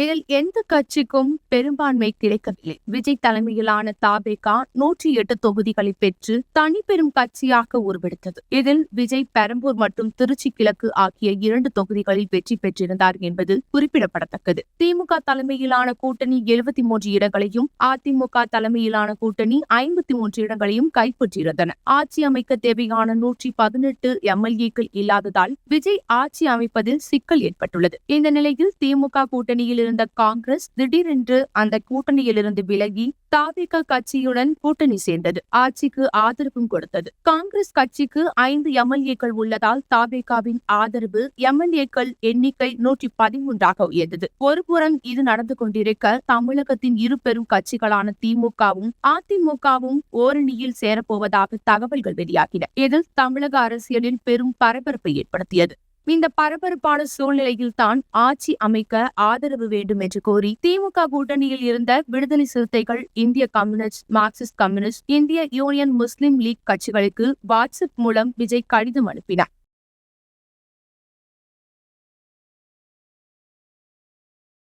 இதில் எந்த கட்சிக்கும் பெரும்பான்மை கிடைக்கவில்லை. விஜய் தலைமையிலான தாவேகா 108 தொகுதிகளை பெற்று தனிப்பெரும் கட்சியாக உருவெடுத்தது. இதில் விஜய் பெரம்பூர் மற்றும் திருச்சி கிழக்கு ஆகிய 2 தொகுதிகளில் வெற்றி பெற்றிருந்தார் என்பது குறிப்பிடப்படத்தக்கது. திமுக தலைமையிலான கூட்டணி 73 இடங்களையும், அதிமுக தலைமையிலான கூட்டணி 53 இடங்களையும் கைப்பற்றியிருந்தன. ஆட்சி அமைக்க தேவையான 118 எம்எல்ஏக்கள் இல்லாததால் விஜய் ஆட்சி அமைப்பதில் சிக்கல் ஏற்பட்டுள்ளது. இந்த நிலையில் திமுக கூட்டணியில் இருந்த காங்கிரஸ் திடீரென்று அந்த கூட்டணியிலிருந்து விலகி தாவேகா கட்சியுடன் கூட்டணி சேர்ந்தது. ஆட்சிக்கு ஆதரவும் கொடுத்தது. காங்கிரஸ் கட்சிக்கு 5 எம்எல்ஏக்கள் உள்ளதால் தாவேகாவின் ஆதரவு எம்எல்ஏக்கள் எண்ணிக்கை 113ஆக உயர்ந்தது. ஒருபுறம் இது நடந்து கொண்டிருக்க, தமிழகத்தின் இரு பெரும் கட்சிகளான திமுகவும் அதிமுகவும் ஓரணியில் சேரப்போவதாக தகவல்கள் வெளியாகின. இதில் தமிழக அரசியலில் பெரும் பரபரப்பை ஏற்படுத்தியது. இந்த பரபரப்பான சூழ்நிலையில் தான் ஆட்சி அமைக்க ஆதரவு வேண்டும் என்று கோரி திமுக கூட்டணியில் இருந்த விடுதலை சிறுத்தைகள், இந்திய கம்யூனிஸ்ட், மார்க்சிஸ்ட் கம்யூனிஸ்ட், இந்திய யூனியன் முஸ்லிம் லீக் கட்சிகளுக்கு வாட்ஸ்அப் மூலம் விஜய் கடிதம் அனுப்பினார்.